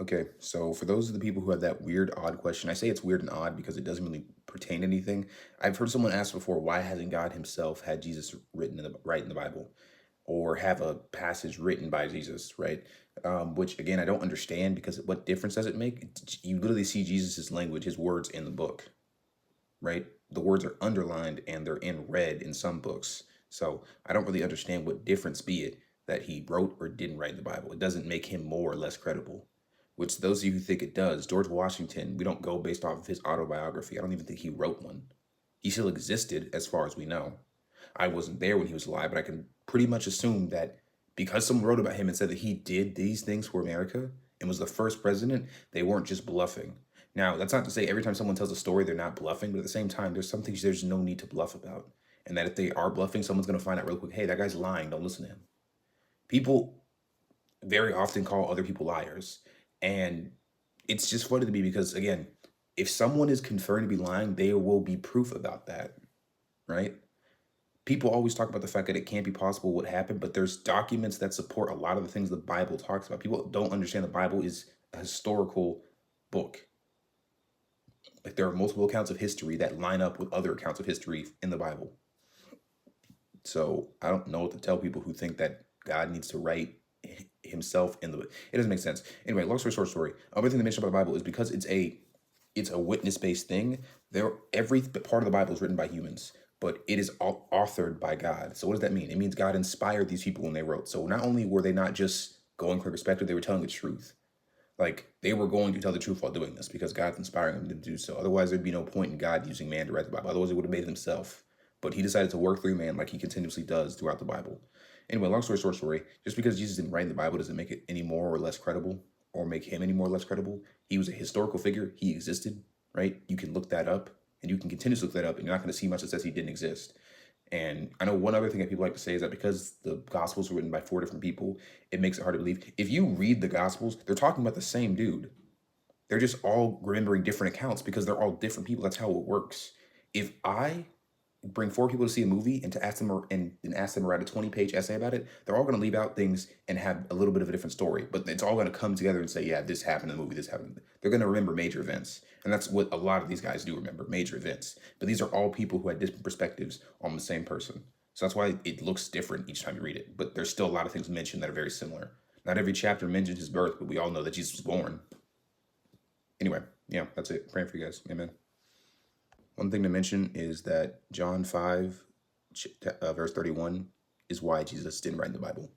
Okay, so for those of the people who have that weird, odd question, I say it's weird and odd because it doesn't really pertain to anything. I've heard someone ask before, why hasn't God Himself had Jesus written in the right in the Bible, or have a passage written by Jesus, right? Which again, I don't understand because what difference does it make? You literally see Jesus's language, His words in the book, right? The words are underlined and they're in red in some books. So I don't really understand what difference be it that he wrote or didn't write the Bible. It doesn't make him more or less credible. Which those of you who think it does, George Washington, we don't go based off of his autobiography. I don't even think he wrote one. He still existed as far as we know. I wasn't there when he was alive, but I can pretty much assume that because someone wrote about him and said that he did these things for America and was the first president, they weren't just bluffing. Now, that's not to say every time someone tells a story, they're not bluffing, but at the same time, there's some things there's no need to bluff about. And that if they are bluffing, someone's going to find out real quick, hey, that guy's lying. Don't listen to him. People very often call other people liars. And it's just funny to me because, again, if someone is confirmed to be lying, there will be proof about that, right? People always talk about the fact that it can't be possible what happened, but there's documents that support a lot of the things the Bible talks about. People don't understand the Bible is a historical book. Like there are multiple accounts of history that line up with other accounts of history in the Bible. So I don't know what to tell people who think that God needs to write himself in the book. It doesn't make sense. Anyway, long story short story. Another thing to mention about the Bible is because it's a witness based thing. There every part of the Bible is written by humans, but it is all authored by God. So what does that mean? It means God inspired these people when they wrote. So not only were they not just going from perspective, they were telling the truth. Like they were going to tell the truth while doing this because God's inspiring them to do so. Otherwise, there'd be no point in God using man to write the Bible. Otherwise, it would have made it himself. But he decided to work through man like he continuously does throughout the Bible. Anyway, long story short story, just because Jesus didn't write in the Bible doesn't make it any more or less credible or make him any more or less credible. He was a historical figure. He existed, right? You can look that up and you can continue to look that up and you're not going to see much that says he didn't exist. And I know one other thing that people like to say is that because the Gospels were written by four different people, it makes it hard to believe. If you read the Gospels, they're talking about the same dude. They're just all remembering different accounts because they're all different people. That's how it works. If I bring four people to see a movie and to ask them and ask them to write a 20-page essay about it, they're all going to leave out things and have a little bit of a different story. But it's all going to come together and say, yeah, this happened in the movie, this happened. They're going to remember major events. And that's what a lot of these guys do remember, major events. But these are all people who had different perspectives on the same person. So that's why it looks different each time you read it. But there's still a lot of things mentioned that are very similar. Not every chapter mentions his birth, but we all know that Jesus was born. Anyway, yeah, that's it. Praying for you guys. Amen. One thing to mention is that John 5, verse 31 is why Jesus didn't write in the Bible.